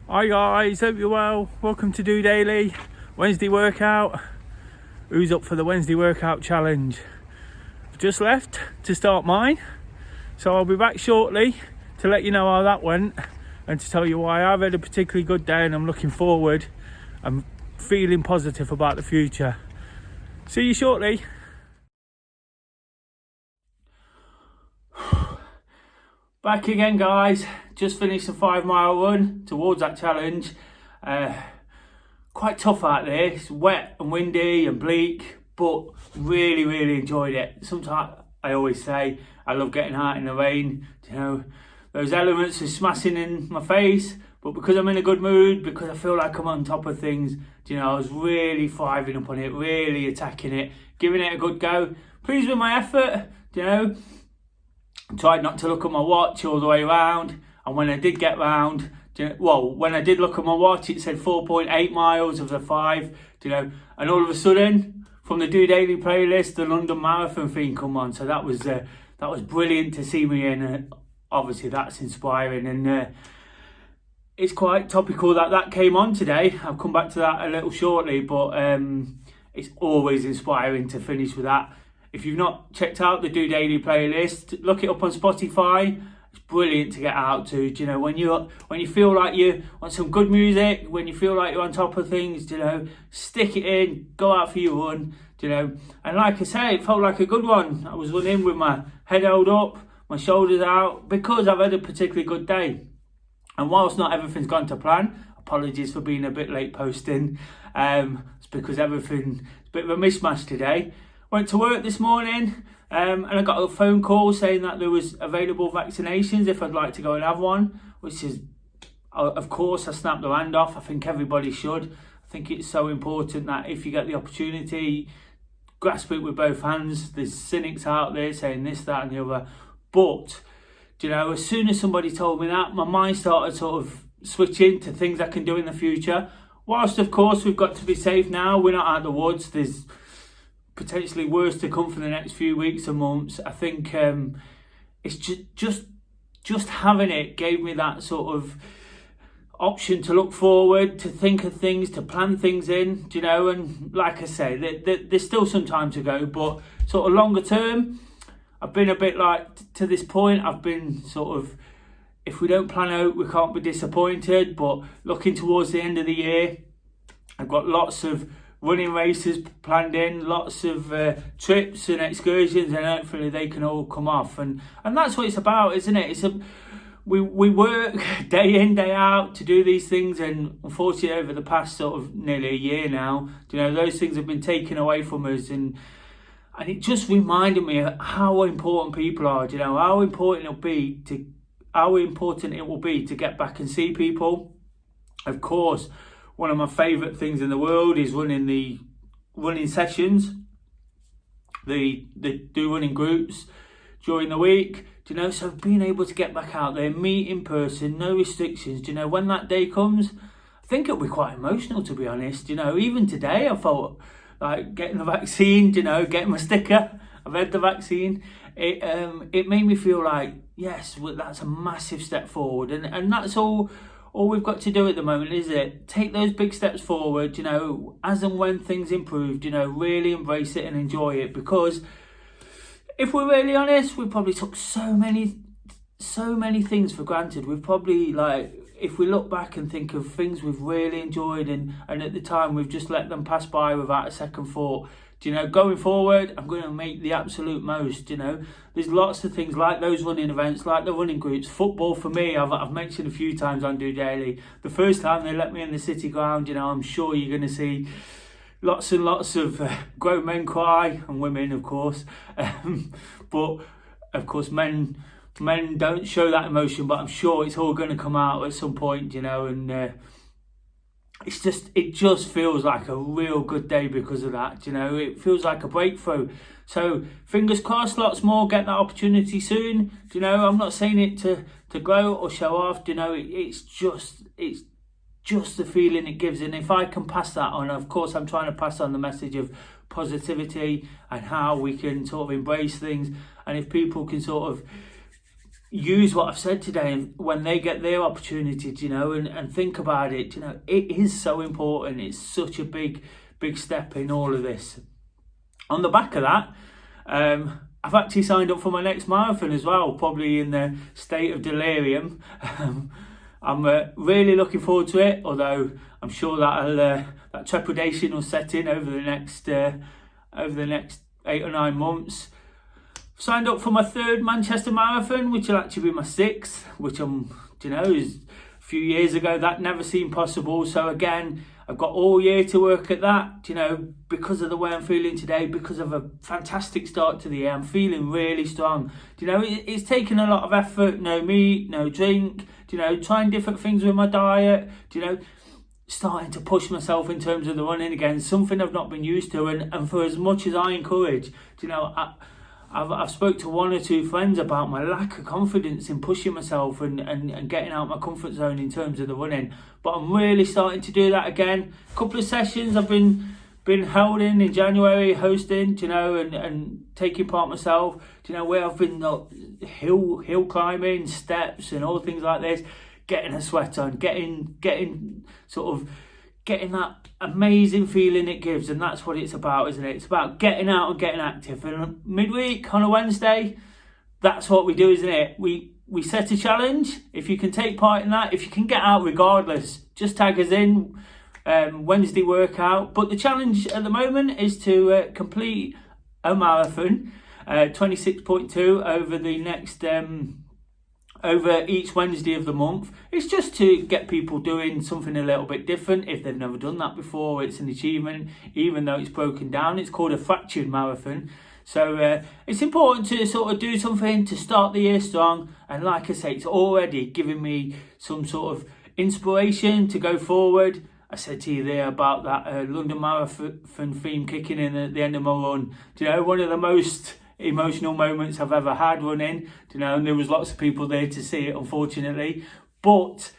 Hi guys, hope you're well. Welcome to DOdaily Wednesday workout. Who's up for the Wednesday workout challenge? I've just left to start mine, so I'll be back shortly to let you know how that went and to tell you why I've had a particularly good day and I'm looking forward. I'm feeling positive about the future. See you shortly. Back again guys, just finished a 5-mile run towards that challenge. Quite tough out there, it's wet and windy and bleak, but really enjoyed it. Sometimes I always say I love getting out in the rain, those elements are smashing in my face, but because I'm in a good mood, because I feel like I'm on top of things, I was really thriving up on it, really attacking it, giving it a good go. Pleased with my effort, tried not to look at my watch all the way around, and when I did get round, when I did look at my watch, it said 4.8 miles of the 5, and all of a sudden, from the DOdaily playlist, the London Marathon theme come on, so that was brilliant to see me in. Obviously, that's inspiring, and it's quite topical that came on today. I'll come back to that a little shortly, but it's always inspiring to finish with that. If you've not checked out the DOdaily playlist, look it up on Spotify. It's brilliant to get out to. When you feel like you want some good music, when you feel like you're on top of things, stick it in, go out for your run, And like I say, it felt like a good one. I was running with my head held up, my shoulders out, because I've had a particularly good day. And whilst not everything's gone to plan, apologies for being a bit late posting. It's because everything's a bit of a mishmash today. Went to work this morning and I got a phone call saying that there was available vaccinations if I'd like to go and have one, which is, of course, I snapped the hand off. I think everybody should. I think it's so important that if you get the opportunity, grasp it with both hands. There's cynics out there saying this, that and the other. But, as soon as somebody told me that, my mind started sort of switching to things I can do in the future. Whilst, of course, we've got to be safe now. We're not out of the woods. There's potentially worse to come for the next few weeks and months. I think it's just having it gave me that sort of option to look forward, to think of things, to plan things in, and like I say, there's still some time to go, but sort of longer term, I've been a bit like, to this point, I've been sort of, if we don't plan out, we can't be disappointed, but looking towards the end of the year, I've got lots of running races planned in, lots of trips and excursions, and hopefully they can all come off. And that's what it's about, isn't it? We work day in, day out to do these things, and unfortunately over the past sort of nearly a year now, those things have been taken away from us, and it just reminded me of how important people are, how important it will be to get back and see people. Of course, one of my favourite things in the world is running the running sessions, the do running groups during the week, so being able to get back out there, meet in person, no restrictions, when that day comes, I think it'll be quite emotional, to be honest. Even today I felt like getting the vaccine, getting my sticker, I've had the vaccine, it made me feel like, yes, that's a massive step forward, and that's all we've got to do at the moment, is it? Take those big steps forward, as and when things improve, really embrace it and enjoy it, because if we're really honest, we probably took so many things for granted. We've probably, if we look back and think of things we've really enjoyed, and at the time we've just let them pass by without a second thought. Going forward, I'm going to make the absolute most. There's lots of things like those running events, like the running groups. Football for me, I've mentioned a few times on DOdaily. The first time they let me in the city ground, I'm sure you're going to see lots and lots of grown men cry, and women, of course. But of course, men don't show that emotion, but I'm sure it's all going to come out at some point, and it just feels like a real good day because of that. It feels like a breakthrough. So fingers crossed, lots more get that opportunity soon. I'm not saying it to gloat or show off. It's just the feeling it gives, and if I can pass that on, of course I'm trying to pass on the message of positivity and how we can sort of embrace things, and if people can sort of use what I've said today when they get their opportunities, and think about it. It is so important. It's such a big step in all of this. On the back of that, I've actually signed up for my next marathon as well, probably in the state of delirium. I'm really looking forward to it, although I'm sure that trepidation will set in over the next 8 or 9 months. Signed up for my 3rd Manchester Marathon, which will actually be my 6th, which is a few years ago that never seemed possible. So again, I've got all year to work at that, because of the way I'm feeling today, because of a fantastic start to the year. I'm feeling really strong. It's taken a lot of effort, no meat, no drink, trying different things with my diet, starting to push myself in terms of the running again, something I've not been used to. And for as much as I encourage, I've spoke to 1 or 2 friends about my lack of confidence in pushing myself and getting out my comfort zone in terms of the running. But I'm really starting to do that again. A couple of sessions I've been held in January, hosting, and taking part myself, where I've been hill climbing, steps and all things like this, getting a sweat on, getting that amazing feeling it gives. And that's what it's about, isn't it? It's about getting out and getting active. And midweek on a Wednesday, that's what we do, isn't it? We set a challenge. If you can take part in that, if you can get out regardless, just tag us in. Wednesday workout. But the challenge at the moment is to complete a marathon, 26.2 over the next over each Wednesday of the month. It's just to get people doing something a little bit different. If they've never done that before, it's an achievement, even though it's broken down. It's called a fractured marathon. So it's important to sort of do something to start the year strong. And like I say, it's already giving me some sort of inspiration to go forward. I said to you there about that London Marathon theme kicking in at the end of my run. One of the most emotional moments I've ever had running, and there was lots of people there to see it, unfortunately. But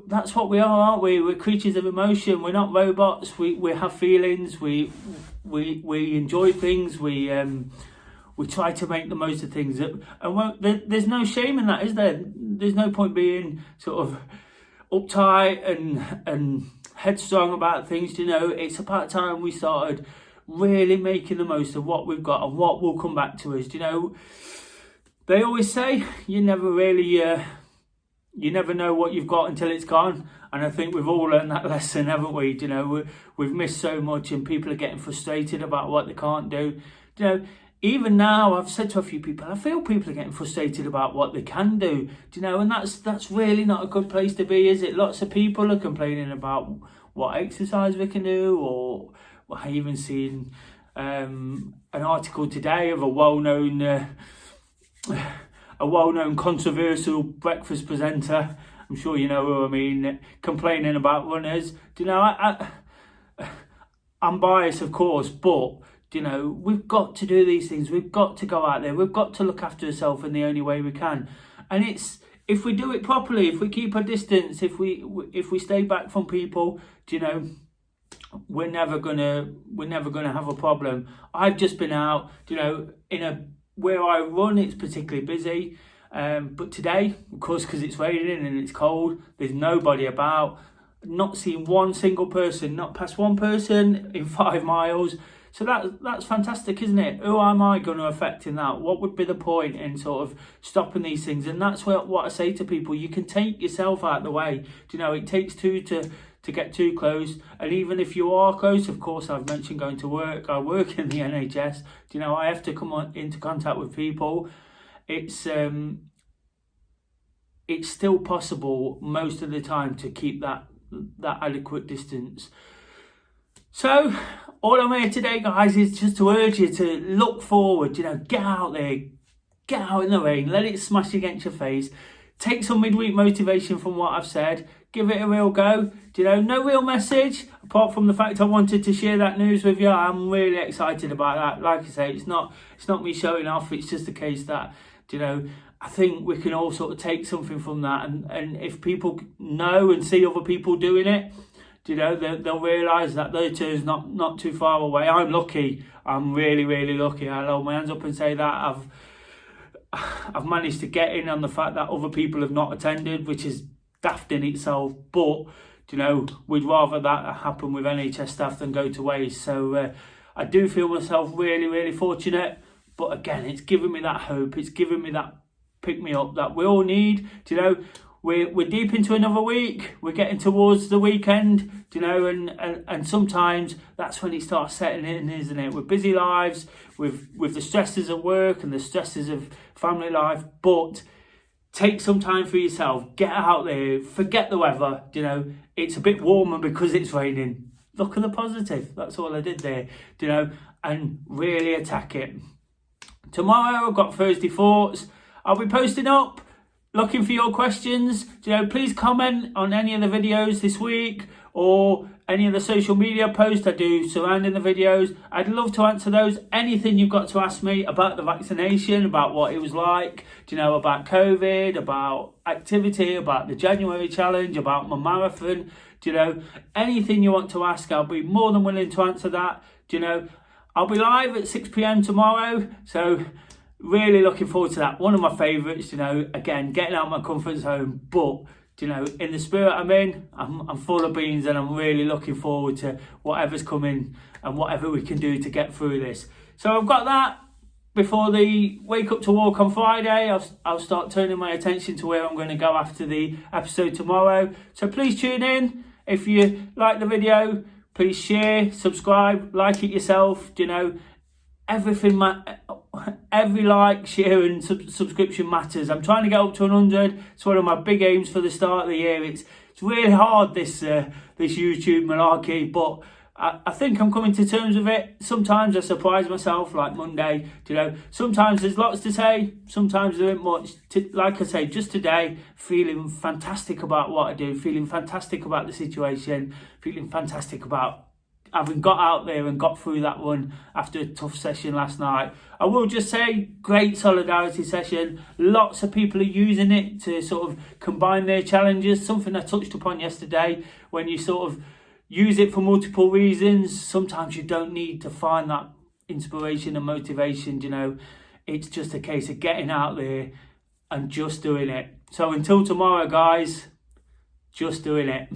that's what we are, aren't we? We're creatures of emotion. We're not robots. We have feelings. We enjoy things. We try to make the most of things. And there's no shame in that, is there? There's no point being sort of uptight and headstrong about things. It's about time we started really making the most of what we've got and what will come back to us. They always say you never know what you've got until it's gone, and I think we've all learned that lesson, haven't we? We've missed so much, and people are getting frustrated about what they can't do. Even now, I've said to a few people, I feel people are getting frustrated about what they can do. And that's really not a good place to be, is it? Lots of people are complaining about what exercise we can do, or I even seen an article today of a well-known controversial breakfast presenter. I'm sure you know who I mean, complaining about runners. I'm biased, of course, but we've got to do these things. We've got to go out there. We've got to look after ourselves in the only way we can. And it's, if we do it properly, if we keep our distance, if we stay back from people, we're never gonna have a problem. I've just been out, where I run, it's particularly busy. But today, of course, because it's raining and it's cold, there's nobody about. Not seeing one single person, not past one person in 5 miles. So that's fantastic, isn't it? Who am I going to affect in that? What would be the point in sort of stopping these things? And that's what I say to people. You can take yourself out of the way. It takes two to get too close. And even if you are close, of course, I've mentioned going to work. I work in the NHS. I have to come into contact with people. It's still possible most of the time to keep that adequate distance. So all I'm here today, guys, is just to urge you to look forward. Get out there, get out in the rain, let it smash against your face. Take some midweek motivation from what I've said. Give it a real go. No real message apart from the fact I wanted to share that news with you. I'm really excited about that. Like I say, it's not me showing off. It's just a case that I think we can all sort of take something from that, and if people know and see other people doing it, they'll realise that their turn's not too far away. I'm lucky. I'm really, really lucky. I'll hold my hands up and say that. I've managed to get in on the fact that other people have not attended, which is daft in itself, but you know, we'd rather that happen with NHS staff than go to waste. So I do feel myself really fortunate, but again, it's giving me that hope, it's giving me that pick me up that we all need. You know, we're deep into another week, we're getting towards the weekend, you know, and sometimes that's when it starts setting in, isn't it? With busy lives, with the stresses of work and the stresses of family life, but take some time for yourself, get out there, forget the weather, you know, it's a bit warmer because it's raining. Look at the positive, that's all I did there, you know, and really attack it. Tomorrow I've got Thursday Thoughts. I'll be posting up, looking for your questions. You know, please comment on any of the videos this week or any of the social media posts I do surrounding the videos. I'd love to answer those. Anything you've got to ask me about the vaccination, about what it was like, you know, about COVID, about activity, about the January challenge, about my marathon, you know, anything you want to ask, I'll be more than willing to answer that. You know, I'll be live at 6 p.m. tomorrow, so really looking forward to that. One of my favourites, you know, again, getting out of my comfort zone, but, you know, in the spirit I'm in, I'm full of beans, and I'm really looking forward to whatever's coming and whatever we can do to get through this. So I've got that before the Wake Up to Walk on Friday. I'll start turning my attention to where I'm going to go after the episode tomorrow. So please tune in. If you like the video, please share, subscribe, like it yourself. You know, everything, every like, share and subscription matters. I'm trying to get up to 100. It's one of my big aims for the start of the year. It's really hard, this YouTube malarkey, but I think I'm coming to terms with it. Sometimes I surprise myself, like Monday, you know. Sometimes there's lots to say, sometimes there isn't much. Like I say, just today, feeling fantastic about what I do, feeling fantastic about the situation, feeling fantastic about having got out there and got through that one after a tough session last night. I will just say, great solidarity session. Lots of people are using it to sort of combine their challenges, something I touched upon yesterday. When you sort of use it for multiple reasons, sometimes you don't need to find that inspiration and motivation, you know. It's just a case of getting out there and just doing it. So until tomorrow, guys, just doing it.